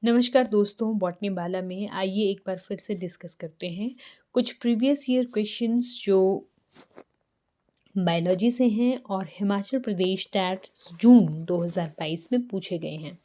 नमस्कार दोस्तों, बॉटनी बाला में आइए एक बार फिर से डिस्कस करते हैं कुछ प्रीवियस ईयर क्वेश्चंस जो बायोलॉजी से हैं और हिमाचल प्रदेश टैट जून 2022 में पूछे गए हैं।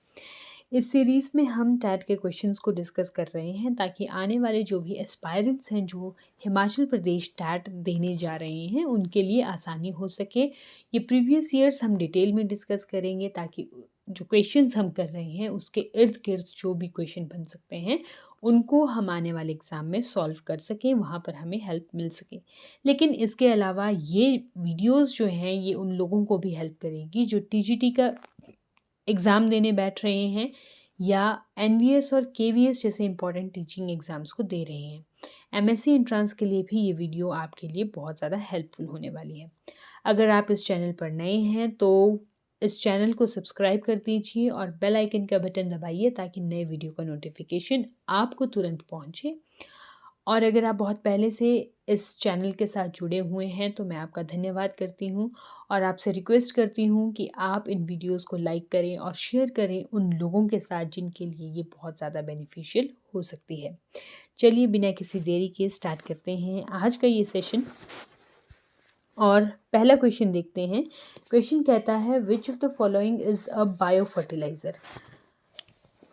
इस सीरीज़ में हम टैट के क्वेश्चंस को डिस्कस कर रहे हैं ताकि आने वाले जो भी एस्पायरेंट्स हैं जो हिमाचल प्रदेश टैट देने जा रहे हैं उनके लिए आसानी हो सके। ये प्रीवियस ईयर्स हम डिटेल में डिस्कस करेंगे ताकि जो क्वेश्चंस हम कर रहे हैं उसके इर्द गिर्द जो भी क्वेश्चन बन सकते हैं उनको हम आने वाले एग्ज़ाम में सॉल्व कर सकें, वहाँ पर हमें हेल्प मिल सके। लेकिन इसके अलावा ये वीडियोस जो हैं ये उन लोगों को भी हेल्प करेगी जो टीजीटी का एग्ज़ाम देने बैठ रहे हैं या एनवीएस और केवीएस जैसे इंपॉर्टेंट टीचिंग एग्ज़ाम्स को दे रहे हैं। एमएससी एंट्रेंस के लिए भी ये वीडियो आपके लिए बहुत ज़्यादा हेल्पफुल होने वाली है। अगर आप इस चैनल पर नए हैं तो इस चैनल को सब्सक्राइब कर दीजिए और बेल आइकन का बटन दबाइए ताकि नए वीडियो का नोटिफिकेशन आपको तुरंत पहुंचे। और अगर आप बहुत पहले से इस चैनल के साथ जुड़े हुए हैं तो मैं आपका धन्यवाद करती हूँ और आपसे रिक्वेस्ट करती हूँ कि आप इन वीडियोस को लाइक करें और शेयर करें उन लोगों के साथ जिनके लिए ये बहुत ज़्यादा बेनिफिशियल हो सकती है। चलिए बिना किसी देरी के स्टार्ट करते हैं आज का ये सेशन और पहला क्वेश्चन देखते हैं। क्वेश्चन कहता है which of the following is a bio fertiliser.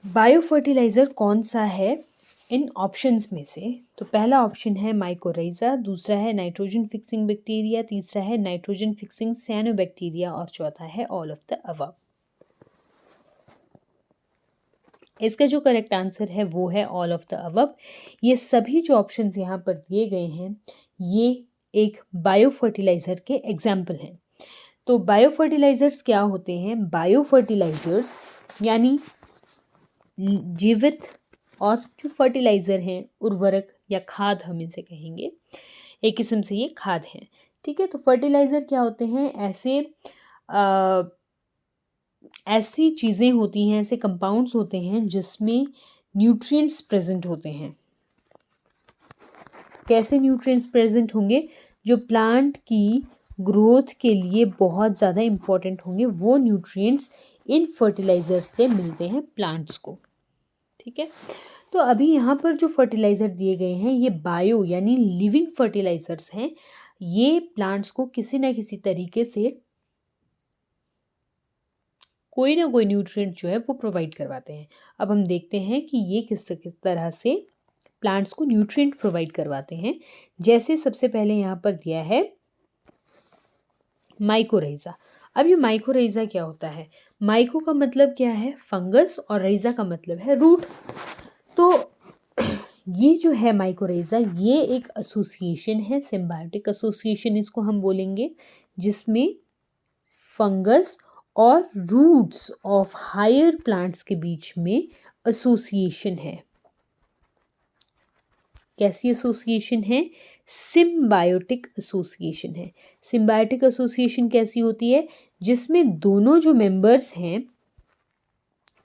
Bio fertiliser कौन सा है इन ऑप्शंस में से? तो पहला ऑप्शन है माइकोराइज़ा, दूसरा है नाइट्रोजन फिक्सिंग बैक्टीरिया, तीसरा है नाइट्रोजन फिक्सिंग साइनोबैक्टीरिया और चौथा है ऑल ऑफ द अबव। इसका जो करेक्ट आंसर है वो है ऑल ऑफ द अबव। ये सभी जो ऑप्शंस यहाँ पर दिए गए हैं ये एक बायो फर्टिलाइज़र के एग्जाम्पल हैं। तो बायो फर्टिलाइज़र्स क्या होते हैं? बायो फर्टिलाइज़र्स यानी जीवित और जो फर्टिलाइज़र हैं उर्वरक या खाद हम इसे कहेंगे, एक किस्म से ये खाद हैं। ठीक है, तो फर्टिलाइज़र क्या होते हैं? ऐसी चीज़ें होती हैं, ऐसे कंपाउंड्स होते हैं जिसमें न्यूट्रिएंट्स प्रेजेंट होते हैं। कैसे न्यूट्रिएंट्स प्रेजेंट होंगे? जो प्लांट की ग्रोथ के लिए बहुत ज़्यादा इम्पोर्टेंट होंगे, वो न्यूट्रिएंट्स इन फर्टिलाइज़र्स से मिलते हैं प्लांट्स को। ठीक है, तो अभी यहाँ पर जो फर्टिलाइज़र दिए गए हैं ये बायो यानी लिविंग फर्टिलाइज़र्स हैं। ये प्लांट्स को किसी ना किसी तरीके से कोई ना कोई न्यूट्रिएंट जो है वो प्रोवाइड करवाते हैं। अब हम देखते हैं कि ये किस तरह से प्लांट्स को न्यूट्रिएंट प्रोवाइड करवाते हैं। जैसे सबसे पहले यहाँ पर दिया है माइकोराइज़ा। अब ये माइकोराइज़ा क्या होता है? माइको का मतलब क्या है? फंगस और राइज़ा का मतलब है रूट। तो ये जो है माइकोराइज़ा ये एक एसोसिएशन है, सिम्बायोटिक एसोसिएशन इसको हम बोलेंगे, जिसमें फंगस और रूट्स ऑफ हायर प्लांट्स के बीच में एसोसिएशन है। कैसी एसोसिएशन है? सिम्बायोटिक एसोसिएशन है। सिम्बायोटिक एसोसिएशन कैसी होती है? जिसमें दोनों जो मेंबर्स हैं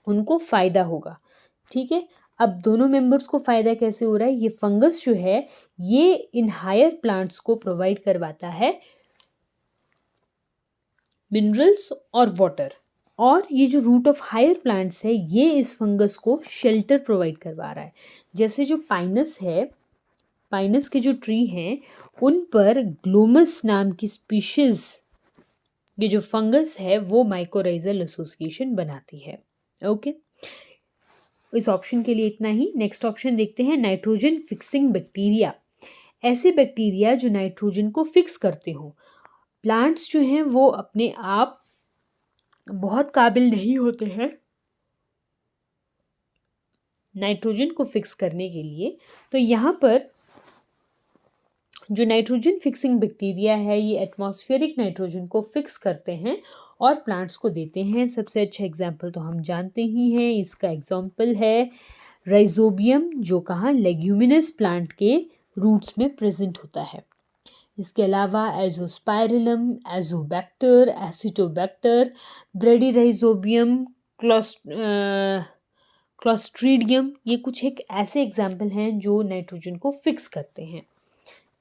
उनको फ़ायदा होगा। ठीक है, अब दोनों मेंबर्स को फ़ायदा कैसे हो रहा है? ये फंगस जो है ये इन हायर प्लांट्स को प्रोवाइड करवाता है मिनरल्स और वाटर, और ये जो रूट ऑफ हायर प्लांट्स है ये इस फंगस को शेल्टर प्रोवाइड करवा रहा है। जैसे जो पाइनस है, पाइनस के जो ट्री हैं उन पर ग्लोमस नाम की स्पीशीज, ये जो फंगस है वो माइकोराइजल एसोसिएशन बनाती है। ओके, इस ऑप्शन के लिए इतना ही। नेक्स्ट ऑप्शन देखते हैं, नाइट्रोजन फिक्सिंग बैक्टीरिया। ऐसे बैक्टीरिया जो नाइट्रोजन को फिक्स करते हो। प्लांट्स जो हैं वो अपने आप बहुत काबिल नहीं होते हैं नाइट्रोजन को फिक्स करने के लिए, तो यहाँ पर जो नाइट्रोजन फिक्सिंग बैक्टीरिया है ये एटमॉस्फेरिक नाइट्रोजन को फिक्स करते हैं और प्लांट्स को देते हैं। सबसे अच्छा एग्जाम्पल तो हम जानते ही हैं, इसका एग्जाम्पल है राइजोबियम, जो कहाँ लेग्यूमिनस प्लांट के रूट्स में प्रेजेंट होता है। इसके अलावा एजोस्पाइरलम, एजोबैक्टर, एसिटोबैक्टर, ब्रेडीराइजोबियम, क्लोस्ट्रीडियम, ये कुछ एक ऐसे एग्जाम्पल हैं जो नाइट्रोजन को फिक्स करते हैं।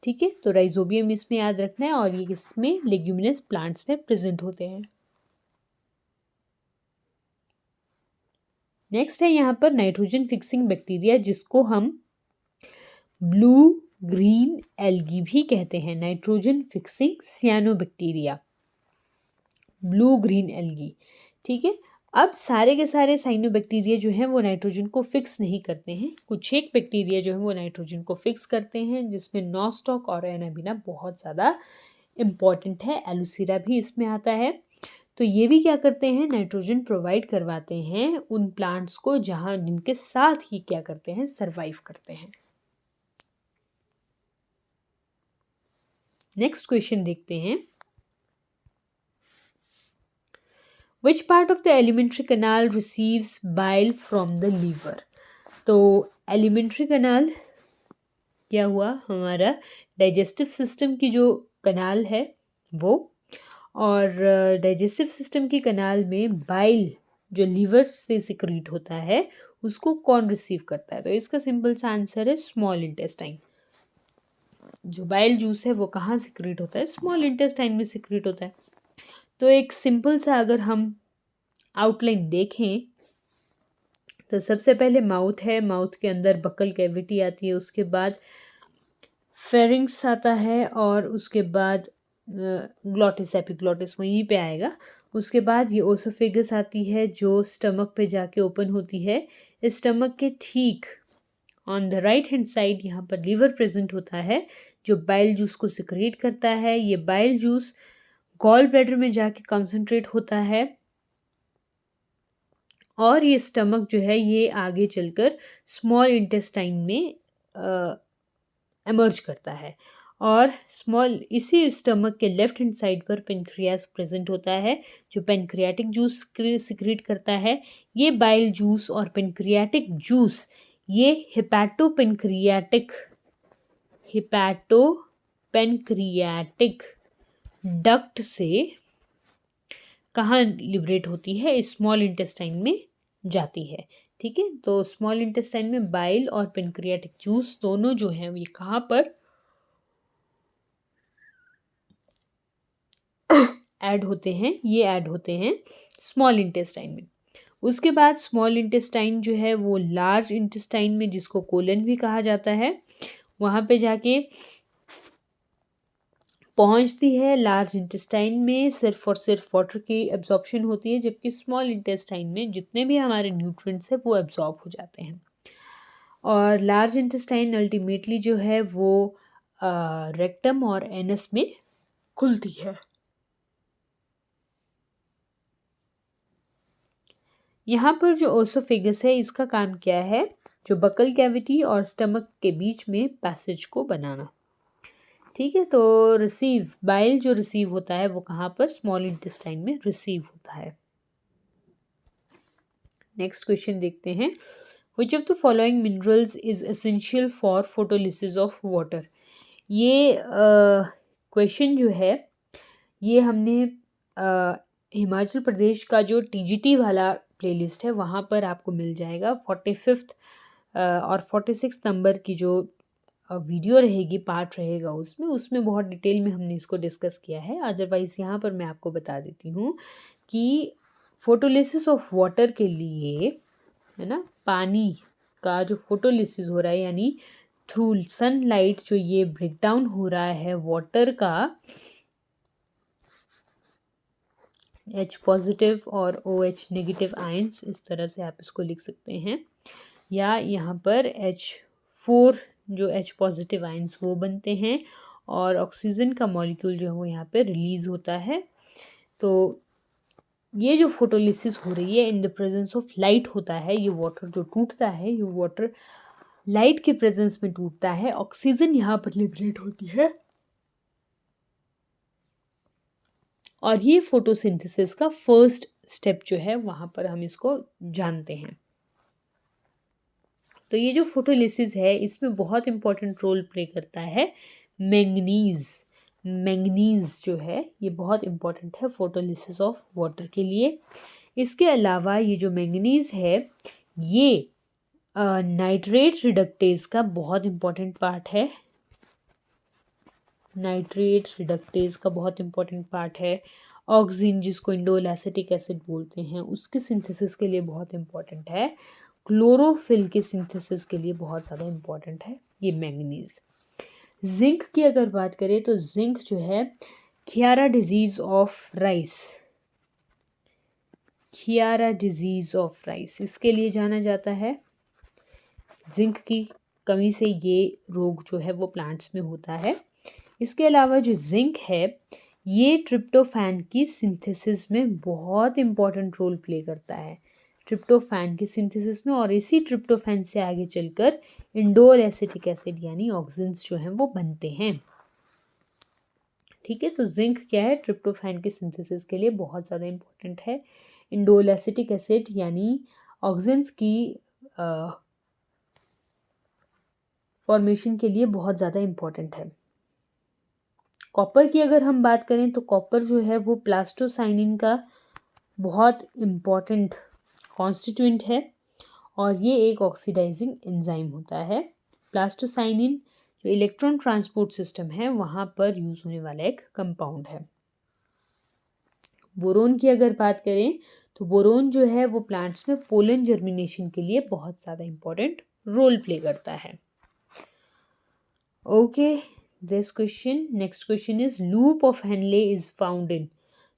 ठीक है, तो राइजोबियम इसमें याद रखना है और ये इसमें लेग्यूमिनस प्लांट्स में प्रेजेंट होते हैं। नेक्स्ट है यहाँ पर नाइट्रोजन फिक्सिंग बैक्टीरिया, जिसको हम ब्लू ग्रीन एल्गी भी कहते हैं। Nitrogen fixing सियानोबैक्टीरिया, blue green algae. ठीक है, अब सारे के सारे साइनोबैक्टीरिया जो हैं वो नाइट्रोजन को फिक्स नहीं करते हैं। कुछ एक बैक्टीरिया जो है वो नाइट्रोजन को फिक्स करते हैं, जिसमें नॉस्टॉक और एनाबिना बहुत ज़्यादा इम्पॉर्टेंट है। एलुसीरा भी इसमें आता है। तो ये भी क्या करते हैं, नाइट्रोजन प्रोवाइड करवाते हैं उन प्लांट्स को जहाँ जिनके साथ ही क्या करते हैं, सर्वाइव करते हैं। नेक्स्ट क्वेश्चन देखते हैं। Which part of the alimentary canal receives bile from the liver? तो alimentary canal क्या हुआ, हमारा डाइजेस्टिव सिस्टम की जो कनाल है वो, और डाइजेस्टिव सिस्टम की कनाल में बाइल जो लीवर से सिक्रीट होता है उसको कौन रिसीव करता है? तो इसका सिंपल सा आंसर है स्मॉल इंटेस्टाइन। जो बाइल जूस है वो कहाँ सिक्रीट होता है? स्मॉल इंटेस्टाइन में सिक्रीट होता है। तो एक सिंपल सा अगर हम आउटलाइन देखें तो सबसे पहले माउथ है, माउथ के अंदर बकल कैविटी आती है, उसके बाद फेरिंग्स आता है, और उसके बाद ग्लॉटिस, एपिग्लॉटिस वहीं पे आएगा। उसके बाद ये ओसोफेगस आती है जो स्टमक पे जाके ओपन होती है। इस स्टमक के ठीक on the right hand side यहाँ पर लीवर प्रेजेंट होता है जो बाइल जूस को सिक्रेट करता है। ये बाइल जूस गॉल ब्लैडर में जाके कॉन्सेंट्रेट होता है, और ये स्टमक जो है ये आगे चलकर स्मॉल इंटेस्टाइन में एमर्ज करता है। और इसी स्टमक के लेफ्ट हैंड साइड पर पेनक्रियास प्रेजेंट होता है जो पेनक्रियाटिक जूस सिक्रीट करता है। ये बाइल जूस और पेनक्रियाटिक जूस ये हिपैटोपेनक्रियाटिक डक्ट से कहाँ लिबरेट होती है? स्मॉल इंटेस्टाइन में जाती है। ठीक है, तो स्मॉल इंटेस्टाइन में बाइल और पेनक्रियाटिक जूस दोनों जो हैं ये कहाँ पर ऐड होते हैं? ये ऐड होते हैं स्मॉल इंटेस्टाइन में। उसके बाद स्मॉल इंटेस्टाइन जो है वो लार्ज इंटेस्टाइन में, जिसको कोलन भी कहा जाता है, वहाँ पे जाके पहुंचती है। लार्ज इंटेस्टाइन में सिर्फ और सिर्फ वाटर की एब्जॉर्प्शन होती है, जबकि स्मॉल इंटेस्टाइन में जितने भी हमारे न्यूट्रिएंट्स हैं वो एब्जॉर्ब हो जाते हैं। और लार्ज इंटेस्टाइन अल्टीमेटली जो है वो रेक्टम और एनस में खुलती है। यहाँ पर जो ओसोफेगस है इसका काम क्या है? जो बकल कैविटी और स्टमक के बीच में पैसेज को बनाना। ठीक है, तो बाइल जो रिसीव होता है वो कहाँ पर? स्मॉल इंटेस्टाइन में रिसीव होता है। नेक्स्ट क्वेश्चन देखते हैं। Which of the following minerals is essential for photolysis of water? ये क्वेश्चन जो है ये हमने हिमाचल प्रदेश का जो TGT वाला प्लेलिस्ट है वहाँ पर आपको मिल जाएगा। 45 और 46 नंबर की जो वीडियो रहेगी, पार्ट रहेगा उसमें बहुत डिटेल में हमने इसको डिस्कस किया है। अदरवाइज़ यहाँ पर मैं आपको बता देती हूँ कि फोटोलिसिस ऑफ वाटर के लिए, है ना, पानी का जो फोटोलिसिस हो रहा है यानी थ्रू सनलाइट जो ये ब्रेक डाउन हो रहा है वाटर का, H पॉजिटिव और OH नेगेटिव आयंस, इस तरह से आप इसको लिख सकते हैं। या यहाँ पर H4 जो H पॉजिटिव आयंस वो बनते हैं और ऑक्सीजन का मॉलिक्यूल जो है वो यहाँ पे रिलीज होता है। तो ये जो फोटोलिसिस हो रही है in the presence of light होता है। ये वाटर जो टूटता है ये वाटर लाइट के प्रेजेंस में टूटता है, ऑक्सीजन यहाँ पर लिबरेट होती है, और ये फोटोसिंथेसिस का फर्स्ट स्टेप जो है वहाँ पर हम इसको जानते हैं। तो ये जो फोटोलिसिस है इसमें बहुत इंपॉर्टेंट रोल प्ले करता है मैंगनीज। मैंगनीज जो है ये बहुत इंपॉर्टेंट है फोटोलिसिस ऑफ वाटर के लिए। इसके अलावा ये जो मैंगनीज है ये नाइट्रेट रिडक्टेज का बहुत इंपॉर्टेंट पार्ट है। नाइट्रेट रिडक्टेज का बहुत इंपॉर्टेंट पार्ट है। ऑक्सिन जिसको इंडोल एसिटिक एसिड बोलते हैं उसके सिंथेसिस के लिए बहुत इंपॉर्टेंट है, क्लोरोफिल के सिंथेसिस के लिए बहुत ज़्यादा इंपॉर्टेंट है ये मैंगनीज। जिंक की अगर बात करें तो जिंक जो है Khaira disease of rice, Khaira disease of rice इसके लिए जाना जाता है। जिंक की कमी से ये रोग जो है वो प्लांट्स में होता है। इसके अलावा जो जिंक है ये ट्रिप्टोफैन की सिंथेसिस में बहुत इम्पॉर्टेंट रोल प्ले करता है, ट्रिप्टोफैन की सिंथेसिस में, और इसी ट्रिप्टोफैन से आगे चलकर इंडोल एसिटिक एसिड यानी ऑक्सिन्स जो हैं वो बनते हैं। ठीक है, तो जिंक क्या है, ट्रिप्टोफैन के सिंथेसिस के लिए बहुत ज़्यादा इम्पोर्टेंट है। इंडोल एसिटिक एसिड यानी ऑक्सिन्स की फॉर्मेशन के लिए बहुत ज़्यादा इम्पोर्टेंट है। कॉपर की अगर हम बात करें तो कॉपर जो है वो प्लास्टोसाइनिन का बहुत इम्पॉर्टेंट कॉन्स्टिट्यूएंट है और ये एक ऑक्सीडाइजिंग एंजाइम होता है। प्लास्टोसाइनिन जो इलेक्ट्रॉन ट्रांसपोर्ट सिस्टम है वहाँ पर यूज़ होने वाला एक कंपाउंड है। बोरोन की अगर बात करें तो बोरोन जो है वो प्लांट्स में पोलन जर्मिनेशन के लिए बहुत ज़्यादा इम्पॉर्टेंट रोल प्ले करता है। Okay, this question, next question is loop of Henley is found in.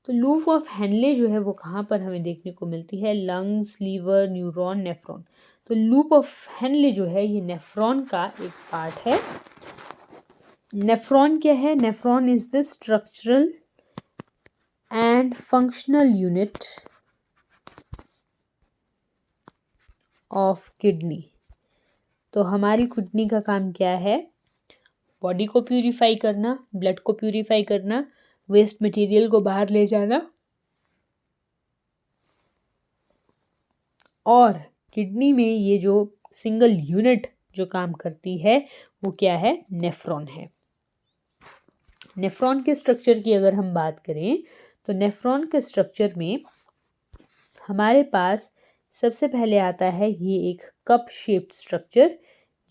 तो लूप ऑफ हेनले जो है वो कहाँ पर हमें देखने को मिलती है, लंग्स, लीवर, न्यूरॉन, नेफ्रॉन। तो लूप ऑफ हेनले जो है ये नेफ्रॉन का एक पार्ट है। नेफ्रॉन क्या है, nephron is the structural and functional unit of kidney. तो हमारी किडनी का काम क्या है, बॉडी को प्यूरिफाई करना, ब्लड को प्यूरिफाई करना, वेस्ट मटेरियल को बाहर ले जाना, और किडनी में ये जो सिंगल यूनिट जो काम करती है वो क्या है, नेफ्रॉन है। नेफ्रॉन के स्ट्रक्चर की अगर हम बात करें तो नेफ्रॉन के स्ट्रक्चर में हमारे पास सबसे पहले आता है ये एक कप शेप्ड स्ट्रक्चर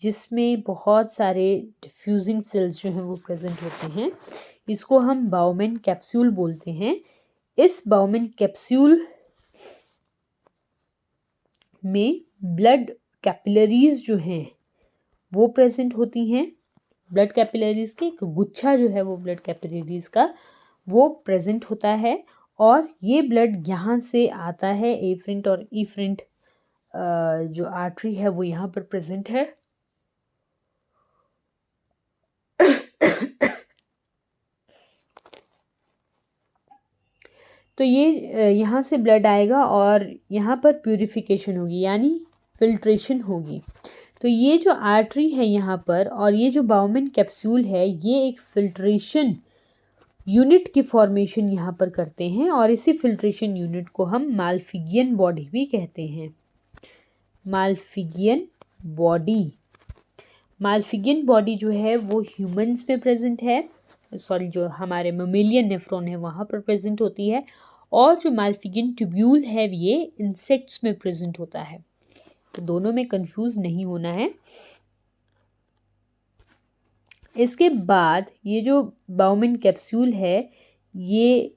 जिसमें बहुत सारे डिफ्यूजिंग सेल्स जो हैं वो प्रेजेंट होते हैं। इसको हम बाउमेन कैप्सूल बोलते हैं। इस बाउमेन कैप्सूल में ब्लड कैपिलरीज जो हैं वो प्रेजेंट होती हैं। ब्लड कैपिलरीज के एक गुच्छा जो है वो ब्लड कैपिलरीज का वो प्रेजेंट होता है और ये ब्लड यहाँ से आता है, एफरेंट और इफरेंट जो आर्टरी है वो यहाँ पर प्रेजेंट है। तो ये यहाँ से ब्लड आएगा और यहाँ पर प्यूरिफिकेशन होगी यानी फिल्ट्रेशन होगी। तो ये जो आर्टरी है यहाँ पर और ये जो बाउमेन कैप्सूल है ये एक फिल्ट्रेशन यूनिट की फॉर्मेशन यहाँ पर करते हैं और इसी फिल्ट्रेशन यूनिट को हम मालफिगियन बॉडी भी कहते हैं। मालफिगियन बॉडी, मालफिगियन बॉडी जो है वो ह्यूमंस में प्रेजेंट है, सॉरी जो हमारे ममेलियन नेफ्रॉन है वहाँ पर प्रेजेंट होती है, और जो मालफिगियन ट्यूब्यूल है ये इंसेक्ट्स में प्रेजेंट होता है। तो दोनों में कंफ्यूज नहीं होना है। इसके बाद ये जो बाउमेन कैप्सूल है ये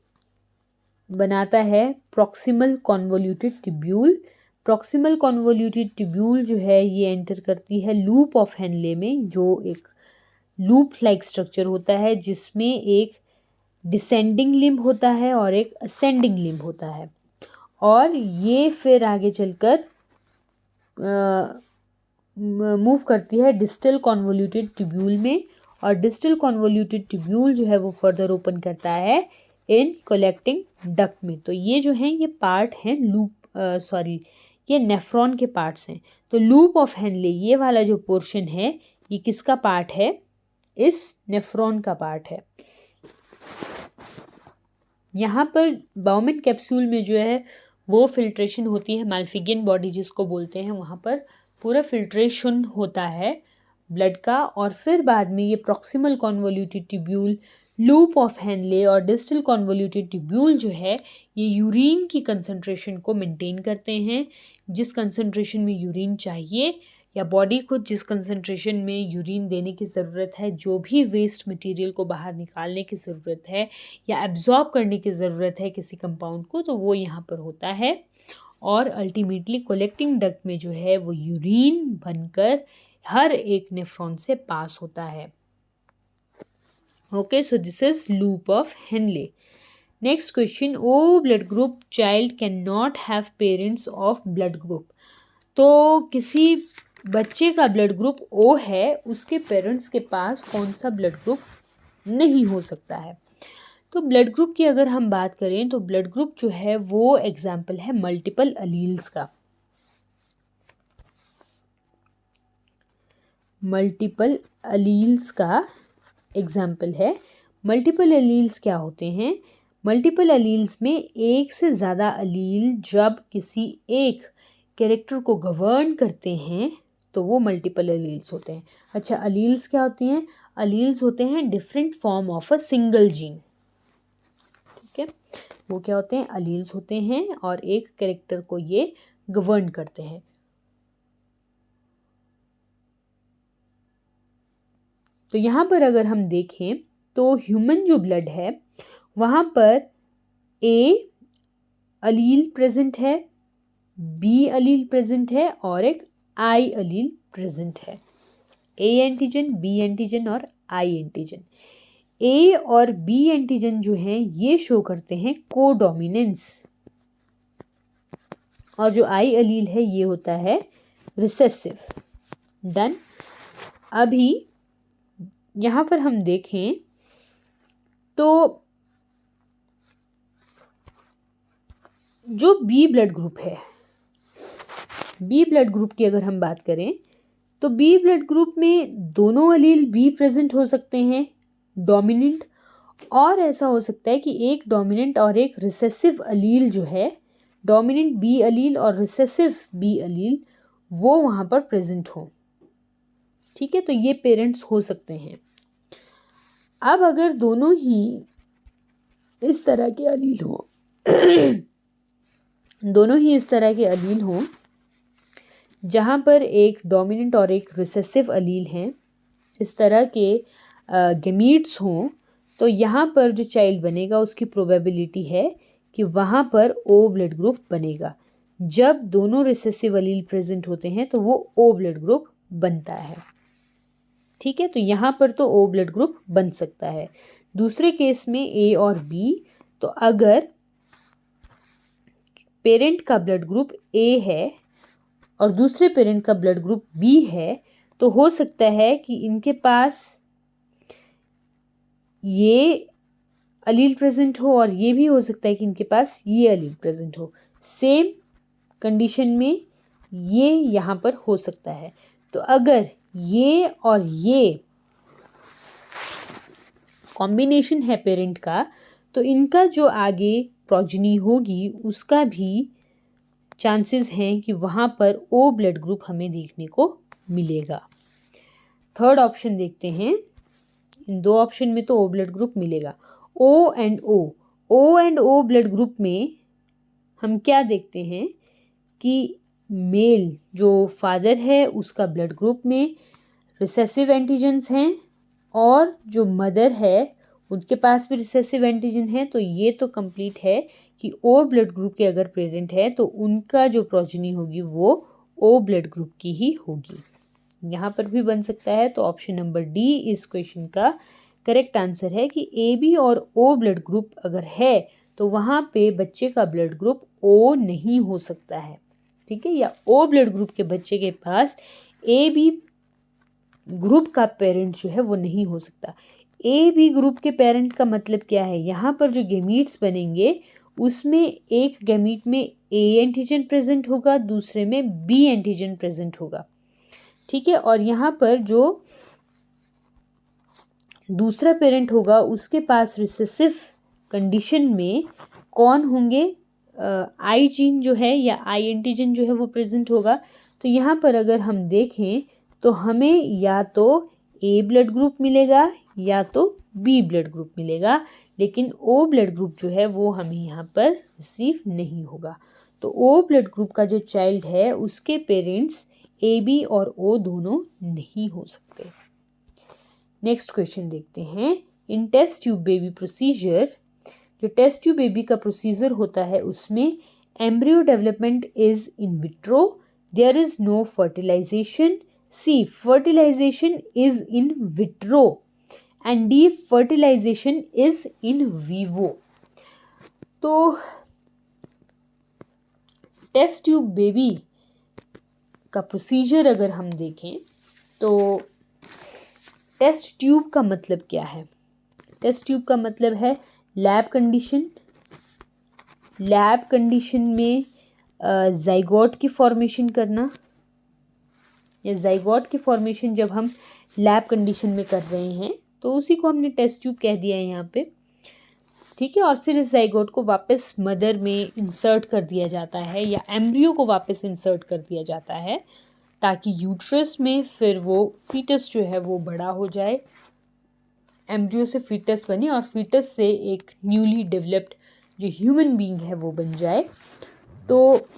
बनाता है proximal convoluted tubule. Proximal convoluted tubule जो है ये एंटर करती है लूप ऑफ हेनले में, जो एक लूप लाइक स्ट्रक्चर होता है जिसमें एक डिसेंडिंग लिम्ब होता है और एक असेंडिंग लिम्ब होता है, और ये फिर आगे चलकर मूव करती है डिस्टल कॉन्वोल्यूटेड ट्यूब्यूल में, और डिस्टल कॉन्वोल्यूटेड ट्यूब्यूल जो है वो फर्दर ओपन करता है इन कलेक्टिंग डक्ट में। तो ये जो हैं ये पार्ट हैं लूप ये नेफ्रॉन के पार्ट्स हैं। तो लूप ऑफ हेनले ये वाला जो पोर्शन है ये किसका पार्ट है, इस नेफ्रॉन का पार्ट है। यहाँ पर बाउमेन कैप्सूल में जो है वो फिल्ट्रेशन होती है, मालफिगियन बॉडी जिसको बोलते हैं वहाँ पर पूरा फिल्ट्रेशन होता है ब्लड का, और फिर बाद में ये proximal convoluted tubule, loop of Henley और डिस्टल कॉन्वोल्यूटेड ट्यूब्यूल जो है ये यूरिन की कंसंट्रेशन को मेंटेन करते हैं। जिस कंसंट्रेशन में यूरिन चाहिए या बॉडी को जिस कंसंट्रेशन में यूरिन देने की ज़रूरत है, जो भी वेस्ट मटेरियल को बाहर निकालने की ज़रूरत है या एब्जॉर्ब करने की ज़रूरत है किसी कंपाउंड को, तो वो यहाँ पर होता है। और अल्टीमेटली कलेक्टिंग डक्ट में जो है वो यूरिन बनकर हर एक नेफ्रॉन से पास होता है। Okay, so this is loop of Henle. Next question, O blood group child can not have parents of blood group. तो किसी बच्चे का ब्लड ग्रुप ओ है, उसके पेरेंट्स के पास कौन सा ब्लड ग्रुप नहीं हो सकता है। तो ब्लड ग्रुप की अगर हम बात करें तो ब्लड ग्रुप जो है वो एग्जाम्पल है मल्टीपल अलील्स का। मल्टीपल अलील्स का एग्जाम्पल है। मल्टीपल अलील्स क्या होते हैं? मल्टीपल अलील्स में एक से ज़्यादा अलील जब किसी एक कैरेक्टर को गवर्न करते हैं तो वो मल्टीपल अलील्स होते हैं। अच्छा, अलील्स क्या होती हैं? अलील्स होते हैं different form of a single gene. ठीक है, वो क्या होते हैं? अलील्स होते हैं और एक कैरेक्टर को ये गवर्न करते हैं। तो यहाँ पर अगर हम देखें तो ह्यूमन जो ब्लड है वहाँ पर ए अलील प्रेजेंट है, बी अलील प्रेजेंट है और एक आई अलील प्रेजेंट है। ए एंटीजन, बी एंटीजन और आई एंटीजन। ए और बी एंटीजन जो हैं ये शो करते हैं कोडोमिनेंस, और जो आई अलील है ये होता है रिसेसिव। डन। अभी यहाँ पर हम देखें तो जो बी ब्लड ग्रुप है, बी ब्लड ग्रुप की अगर हम बात करें तो बी ब्लड ग्रुप में दोनों अलील बी प्रेजेंट हो सकते हैं, डोमिनेंट, और ऐसा हो सकता है कि एक डोमिनेंट और एक रिसेसिव अलील जो है, डोमिनेंट बी अलील और रिसेसिव बी अलील, वो वहाँ पर प्रेजेंट हो। ठीक है, तो ये पेरेंट्स हो सकते हैं। अब अगर दोनों ही इस तरह के अलील हो दोनों ही इस तरह के अलील हों जहाँ पर एक डोमिनेंट और एक रिसेसिव अलील हैं, इस तरह के गैमीट्स हों, तो यहाँ पर जो चाइल्ड बनेगा उसकी प्रोबेबिलिटी है कि वहाँ पर ओ ब्लड ग्रुप बनेगा। जब दोनों रिसेसिव अलील प्रेजेंट होते हैं तो वो ओ ब्लड ग्रुप बनता है। ठीक है, तो यहाँ पर तो ओ ब्लड ग्रुप बन सकता है। दूसरे केस में ए और बी, तो अगर पेरेंट का ब्लड ग्रुप ए है और दूसरे पेरेंट का ब्लड ग्रुप बी है, तो हो सकता है कि इनके पास ये अलील प्रेजेंट हो और ये भी हो सकता है कि इनके पास ये अलील प्रेजेंट हो। सेम कंडीशन में ये यहाँ पर हो सकता है। तो अगर ये और ये कॉम्बिनेशन है पेरेंट का, तो इनका जो आगे प्रोजनी होगी उसका भी चांसेस हैं कि वहाँ पर ओ ब्लड ग्रुप हमें देखने को मिलेगा। थर्ड ऑप्शन देखते हैं। इन दो ऑप्शन में तो ओ ब्लड ग्रुप मिलेगा। O and O blood group में हम क्या देखते हैं कि मेल जो फादर है उसका ब्लड ग्रुप में रिसेसिव एंटीजन्स हैं और जो मदर है उनके पास भी रिसेसिव एंटीजन है। तो ये तो कंप्लीट है कि ओ ब्लड ग्रुप के अगर पेरेंट है तो उनका जो प्रोजनी होगी वो ओ ब्लड ग्रुप की ही होगी। यहाँ पर भी बन सकता है। तो ऑप्शन नंबर डी इस क्वेश्चन का करेक्ट आंसर है कि ए बी और ओ ब्लड ग्रुप अगर है तो वहाँ पे बच्चे का ब्लड ग्रुप ओ नहीं हो सकता है। ठीक है, या ओ ब्लड ग्रुप के बच्चे के पास ए बी ग्रुप का पेरेंट जो है वो नहीं हो सकता। ए बी ग्रुप के पेरेंट का मतलब क्या है? यहाँ पर जो गैमीट्स बनेंगे उसमें एक गैमीट में ए एंटीजन प्रेजेंट होगा, दूसरे में बी एंटीजन प्रेजेंट होगा। ठीक है, और यहाँ पर जो दूसरा पेरेंट होगा उसके पास रिसेसिव कंडीशन में कौन होंगे? आई जीन जो है या आई एंटीजन जो है वो प्रेजेंट होगा। तो यहाँ पर अगर हम देखें तो हमें या तो ए ब्लड ग्रुप मिलेगा या तो बी ब्लड ग्रुप मिलेगा, लेकिन ओ ब्लड ग्रुप जो है वो हमें यहाँ पर रिसीव नहीं होगा। तो ओ ब्लड ग्रुप का जो चाइल्ड है उसके पेरेंट्स ए बी और ओ दोनों नहीं हो सकते। नेक्स्ट क्वेश्चन देखते हैं। In test tube baby procedure, जो टेस्ट ट्यूब बेबी का प्रोसीजर होता है उसमें embryo development is in vitro, there is no fertilization, C fertilization is in vitro and D fertilization is in vivo. तो test tube baby का प्रोसीजर अगर हम देखें तो टेस्ट ट्यूब का मतलब क्या है? टेस्ट ट्यूब का मतलब है लैब कंडीशन। लैब कंडीशन में जाइगोट की फॉर्मेशन करना, या जाइगोट की फॉर्मेशन जब हम लैब कंडीशन में कर रहे हैं तो उसी को हमने टेस्ट ट्यूब कह दिया है यहाँ पे, ठीक है। और फिर इस जाइगोट को वापस मदर में इंसर्ट कर दिया जाता है या एम्ब्रियो को वापस इंसर्ट कर दिया जाता है ताकि यूट्रस में फिर वो फीटस जो है वो बड़ा हो जाए, एम्ब्रियो से फीटस बने और फीटस से एक न्यूली डेवलप्ड जो ह्यूमन बीइंग है वो बन जाए। तो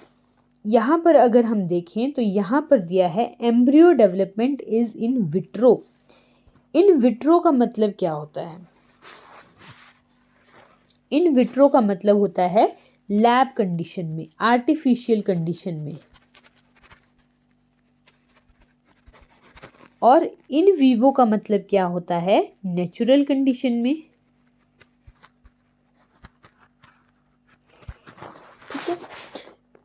यहाँ पर अगर हम देखें तो यहाँ पर दिया है embryo development is in vitro. In vitro का मतलब क्या होता है? इन विट्रो का मतलब होता है लैब कंडीशन में, आर्टिफिशियल कंडीशन में। और इन वीवो का मतलब क्या होता है? नेचुरल कंडीशन में, ठीक है।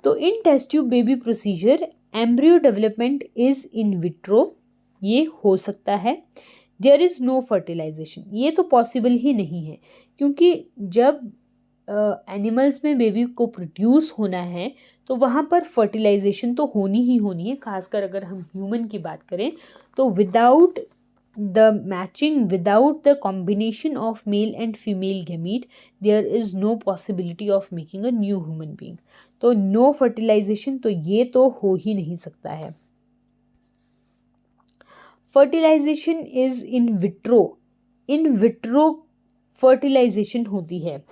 तो in test tube baby procedure embryo development is in vitro, ये हो सकता है। देयर इज नो फर्टिलाइजेशन, ये तो पॉसिबल ही नहीं है, क्योंकि जब एनिमल्स में बेबी को प्रोड्यूस होना है तो वहाँ पर फर्टिलाइजेशन तो होनी ही होनी है। खासकर अगर हम ह्यूमन की बात करें तो without the matching, without the combination of male and female gamete there is no possibility of making a new human being. तो नो फर्टिलाइजेशन तो ये तो हो ही नहीं सकता है। Fertilization is in vitro, in vitro fertilization होती है।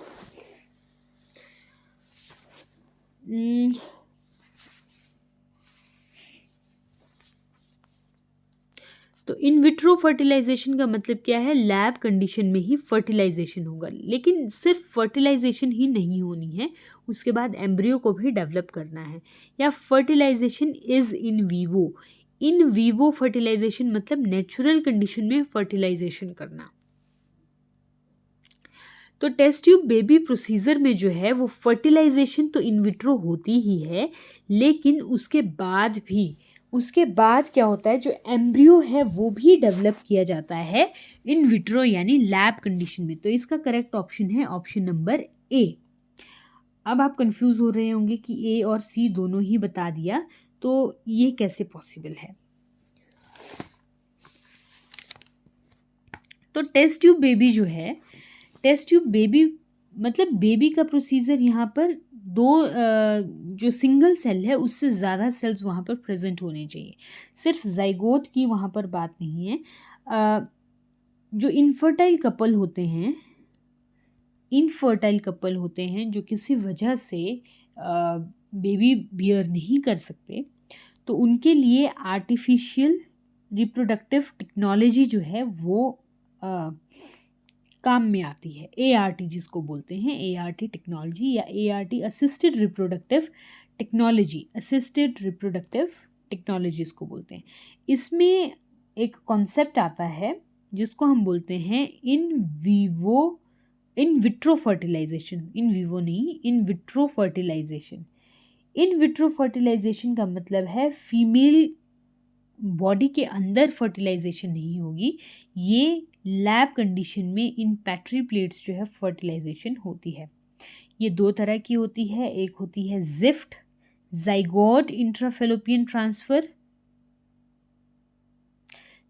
तो इन विट्रो फर्टिलाइजेशन का मतलब क्या है? लैब कंडीशन में ही फर्टिलाइजेशन होगा, लेकिन सिर्फ फर्टिलाइजेशन ही नहीं होनी है, उसके बाद एम्ब्रियो को भी डेवलप करना है। या fertilization is in vivo, in vivo fertilization मतलब नेचुरल कंडीशन में फर्टिलाइजेशन करना। तो टेस्ट ट्यूब बेबी प्रोसीजर में जो है वो फर्टिलाइजेशन तो इन विट्रो होती ही है, लेकिन उसके बाद क्या होता है, जो एम्ब्रियो है वो भी डेवलप किया जाता है इन विट्रो यानी लैब कंडीशन में। तो इसका करेक्ट ऑप्शन है ऑप्शन नंबर ए। अब आप कंफ्यूज हो रहे होंगे कि ए और सी दोनों ही बता दिया, तो ये कैसे पॉसिबल है? तो टेस्ट ट्यूब बेबी जो है, टेस्ट ट्यूब बेबी मतलब बेबी का प्रोसीजर यहाँ पर दो जो सिंगल सेल है उससे ज़्यादा सेल्स वहाँ पर प्रेजेंट होने चाहिए। सिर्फ जाइगोट की वहाँ पर बात नहीं है। जो इनफर्टाइल कपल होते हैं जो किसी वजह से बेबी बियर नहीं कर सकते, तो उनके लिए आर्टिफिशियल रिप्रोडक्टिव टेक्नोलॉजी जो है वो काम में आती है। ART जिसको बोलते हैं, ART टेक्नोलॉजी या ART असिस्टेड रिप्रोडक्टिव टेक्नोलॉजी इसको बोलते हैं। इसमें एक कॉन्सेप्ट आता है जिसको हम बोलते हैं in vitro fertilisation. In vivo नहीं, in vitro fertilisation. In vitro fertilisation का मतलब है फीमेल बॉडी के अंदर फर्टिलाइजेशन नहीं होगी, ये लैब कंडीशन में इन पैट्री प्लेट्स जो है फर्टिलाइजेशन होती है। ये दो तरह की होती है, एक होती है ज़िफ्ट, ज़ाइगोट इंट्राफेलोपियन ट्रांसफ़र,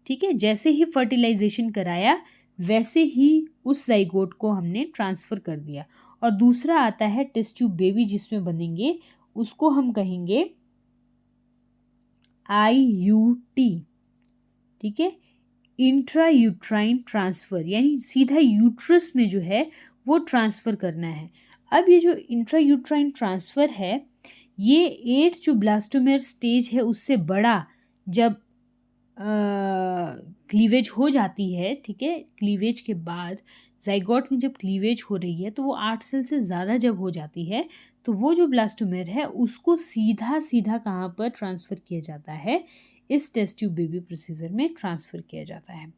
ठीक है। जैसे ही फर्टिलाइजेशन कराया वैसे ही उस ज़ाइगोट को हमने ट्रांसफ़र कर दिया। और दूसरा आता है टेस्ट ट्यूब बेबी जिसमें बनेंगे, उसको हम कहेंगे IUT, ठीक है, इंट्रा यूट्राइन ट्रांसफ़र, यानी सीधा यूट्रस में जो है वो ट्रांसफ़र करना है। अब ये जो इंट्रा यूट्राइन ट्रांसफ़र है, ये 8 जो ब्लास्टोमेर स्टेज है उससे बड़ा जब क्लीवेज हो जाती है, ठीक है, क्लीवेज के बाद जाइगोट में जब क्लीवेज हो रही है तो वो 8 सेल से ज़्यादा जब हो जाती है तो वो जो ब्लास्टोमेर है उसको सीधा सीधा कहाँ पर ट्रांसफ़र किया जाता है, इस टेस्ट ट्यूब बेबी प्रोसीजर में ट्रांसफ़र किया जाता है।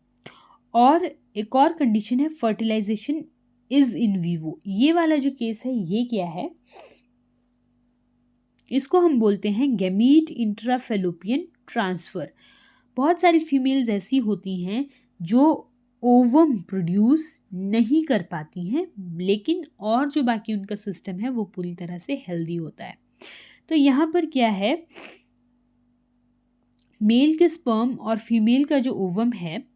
और एक और कंडीशन है फर्टिलाइजेशन इज इन विवो। ये वाला जो केस है ये क्या है, इसको हम बोलते हैं गैमीट इंट्राफेलोपियन ट्रांसफ़र। बहुत सारी फीमेल्स ऐसी होती हैं जो ओवम प्रोड्यूस नहीं कर पाती हैं, लेकिन और जो बाकी उनका सिस्टम है वो पूरी तरह से हेल्दी होता है। तो यहाँ पर क्या है, मेल के स्पर्म और फीमेल का जो ओवम है,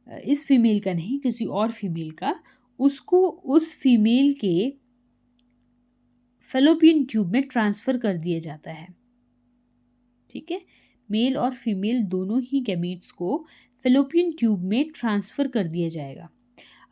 इस फीमेल का नहीं किसी और फीमेल का, उसको उस फीमेल के फेलोपियन ट्यूब में ट्रांसफ़र कर दिया जाता है। ठीक है, मेल और फीमेल दोनों ही गैमीट्स को फेलोपियन ट्यूब में ट्रांसफ़र कर दिया जाएगा।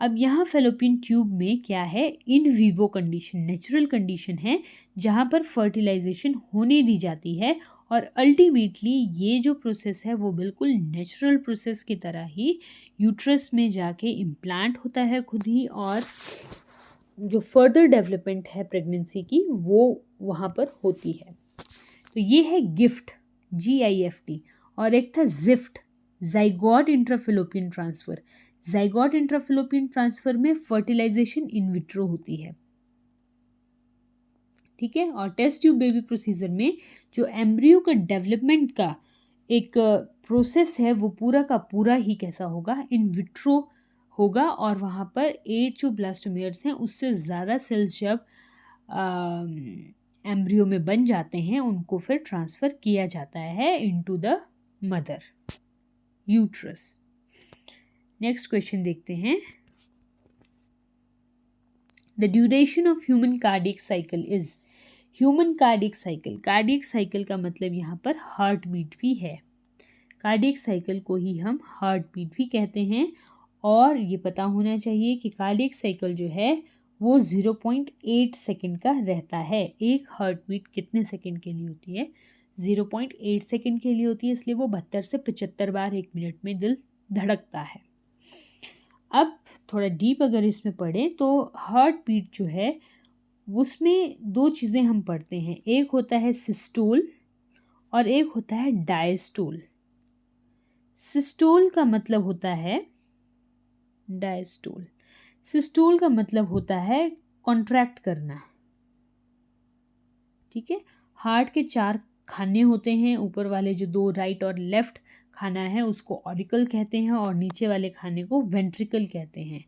अब यहाँ फेलोपियन ट्यूब में क्या है, in vivo condition, natural condition है जहाँ पर फर्टिलाइजेशन होने दी जाती है और अल्टीमेटली ये जो प्रोसेस है वो बिल्कुल नेचुरल प्रोसेस की तरह ही यूट्रस में जाके इम्प्लांट होता है खुद ही, और जो फर्दर डेवलपमेंट है प्रेगनेंसी की वो वहाँ पर होती है। तो ये है गिफ्ट, GIFT, और एक था gift, zygote intrafallopian transfer. Zygote intrafallopian transfer में फर्टिलाइजेशन इन विट्रो होती है, ठीक है, और टेस्ट ट्यूब बेबी प्रोसीजर में जो एम्ब्रियो का डेवलपमेंट का एक प्रोसेस है वो पूरा का पूरा ही कैसा होगा, इन विट्रो होगा, और वहाँ पर 8 जो ब्लास्टोमेयर्स हैं उससे ज़्यादा सेल्स जब एम्ब्रियो में बन जाते हैं उनको फिर ट्रांसफ़र किया जाता है into the mother uterus. Next question देखते हैं। The duration of human cardiac cycle is, human cardiac cycle, cardiac cycle का मतलब यहाँ पर हार्ट बीट भी है, कार्डियक साइकिल को ही हम हार्ट बीट भी कहते हैं। और ये पता होना चाहिए कि कार्डियक साइकिल जो है वो 0.8 सेकेंड का रहता है। एक हार्ट बीट कितने सेकेंड के लिए होती है, 0.8 सेकेंड के लिए होती है, इसलिए वो 72 से 75 बार एक मिनट में दिल धड़कता है। अब थोड़ा डीप अगर इसमें पढ़ें तो हार्ट बीट जो है उसमें 2 चीज़ें हम पढ़ते हैं, एक होता है सिस्टोल और एक होता है डायस्टोल। सिस्टोल का मतलब होता है डायस्टोल, सिस्टोल का मतलब होता है कॉन्ट्रैक्ट करना, ठीक है। हार्ट के 4 खाने होते हैं, ऊपर वाले जो 2 राइट और लेफ्ट खाना है उसको ऑरिकल कहते हैं और नीचे वाले खाने को वेंट्रिकल कहते हैं,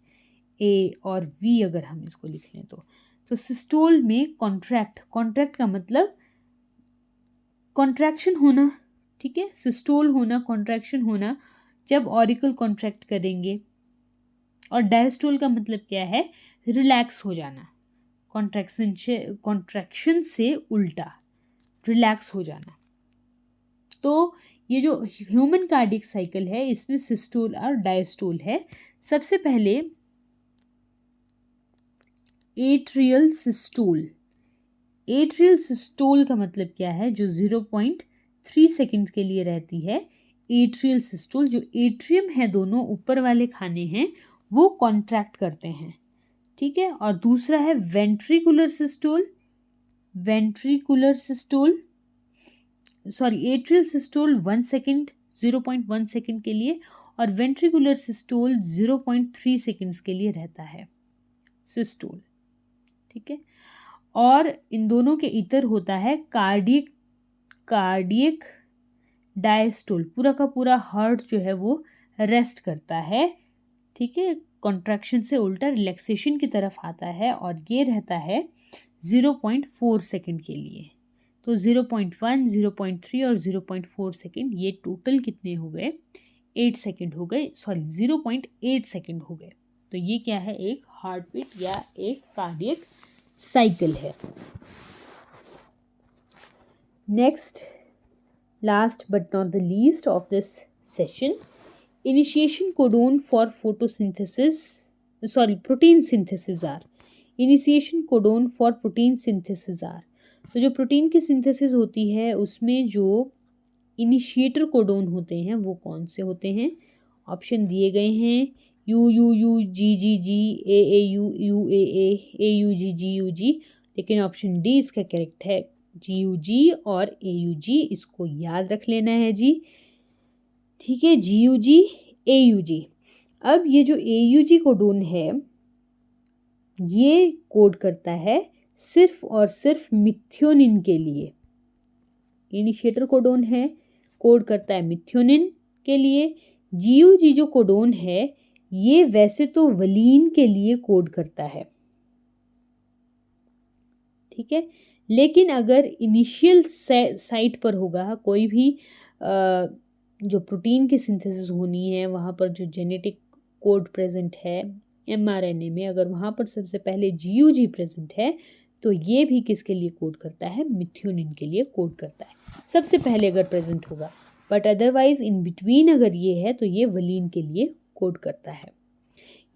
A और V अगर हम इसको लिख लें तो सिस्टोल में कॉन्ट्रैक्ट का मतलब कॉन्ट्रैक्शन होना, ठीक है, सिस्टोल होना, कॉन्ट्रैक्शन होना जब ऑरिकल कॉन्ट्रैक्ट करेंगे। और डायस्टोल का मतलब क्या है, रिलैक्स हो जाना, कॉन्ट्रैक्शन से उल्टा रिलैक्स हो जाना। तो ये जो ह्यूमन कार्डियक साइकिल है इसमें सिस्टोल और डायस्टोल है। सबसे पहले एट्रियल सिस्टोल, एट्रियल सिस्टोल का मतलब क्या है, जो 0.3 सेकेंड्स के लिए रहती है। एट्रियल सिस्टोल, जो एट्रियम है दोनों ऊपर वाले खाने हैं वो कॉन्ट्रैक्ट करते हैं, ठीक है। और दूसरा है ventricular systole, ventricular systole sorry atrial systole 1 second 0.1 second के लिए और वेंट्रिकुलर सिस्टोल 0.3 सेकेंड्स के लिए रहता है सिस्टोल, ठीक है। और इन दोनों के इतर होता है कार्डियक डायस्टोल, पूरा का पूरा हार्ट जो है वो रेस्ट करता है, ठीक है, कॉन्ट्रैक्शन से उल्टा रिलैक्सेशन की तरफ आता है और ये रहता है 0.4 सेकेंड के लिए। तो 0.1, 0.3 और 0.4 सेकेंड, ये टोटल कितने हो गए, 8 सेकेंड हो गए, सॉरी 0.8 सेकेंड हो गए। तो ये क्या है, एक हार्ट बीट या एक कार्डियक साइकिल है। Next, last but not the least of this session, initiation codon for photosynthesis protein synthesis are, initiation codon for protein synthesis are. तो जो प्रोटीन की सिंथेसिस होती है उसमें जो इनिशिएटर कोडोन होते हैं वो कौन से होते हैं? ऑप्शन दिए गए हैं U U U G G G, A U U A U G U G, लेकिन ऑप्शन डी इसका करेक्ट है, जी यू जी और ए यू जी। इसको याद रख लेना है जी, ठीक है, जी यू जी ए यू जी। अब ये जो ए यू जी कोडोन है ये कोड करता है सिर्फ और सिर्फ मिथ्योनिन के लिए। इनिशिएटर कोडोन है, कोड करता है मिथ्योनिन के लिए। जीयूजी जो कोडोन है ये वैसे तो वलीन के लिए कोड करता है, ठीक है, लेकिन अगर इनिशियल साइट पर होगा कोई भी जो प्रोटीन की सिंथेसिस होनी है, वहाँ पर जो जेनेटिक कोड प्रेजेंट है एमआरएनए में, अगर वहाँ पर सबसे पहले जीयूजी प्रेजेंट है तो ये भी किसके लिए कोड करता है? मिथ्योनिन के लिए कोड करता है, सबसे पहले अगर प्रेजेंट होगा। बट अदरवाइज इन बिटवीन अगर ये है तो ये वलीन के लिए कोड करता है।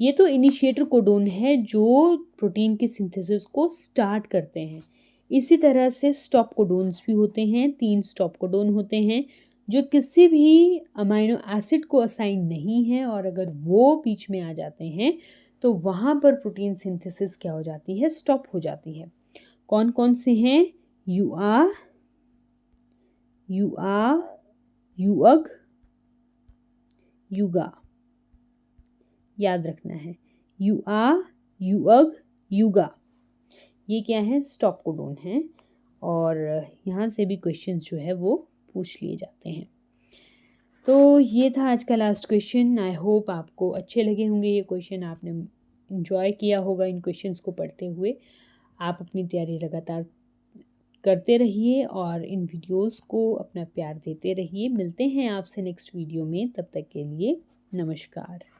ये तो इनिशिएटर कोडोन है जो प्रोटीन की सिंथेसिस को स्टार्ट करते हैं। इसी तरह से स्टॉप कोडोन्स भी होते हैं, 3 स्टॉप कोडोन होते हैं जो किसी भी अमाइनो एसिड को असाइन नहीं है, और अगर वो बीच में आ जाते हैं तो वहाँ पर प्रोटीन सिंथेसिस क्या हो जाती है? स्टॉप हो जाती है। कौन कौन से हैं? यूआ, यूअग, युगा, याद रखना है, यूअग, युगा, ये क्या है? स्टॉप कोडोन है, और यहाँ से भी क्वेश्चंस जो है वो पूछ लिए जाते हैं। तो ये था आज का लास्ट क्वेश्चन। आई होप आपको अच्छे लगे होंगे ये क्वेश्चन, आपने एंजॉय किया होगा इन क्वेश्चंस को पढ़ते हुए। आप अपनी तैयारी लगातार करते रहिए और इन वीडियोस को अपना प्यार देते रहिए। मिलते हैं आपसे नेक्स्ट वीडियो में, तब तक के लिए नमस्कार।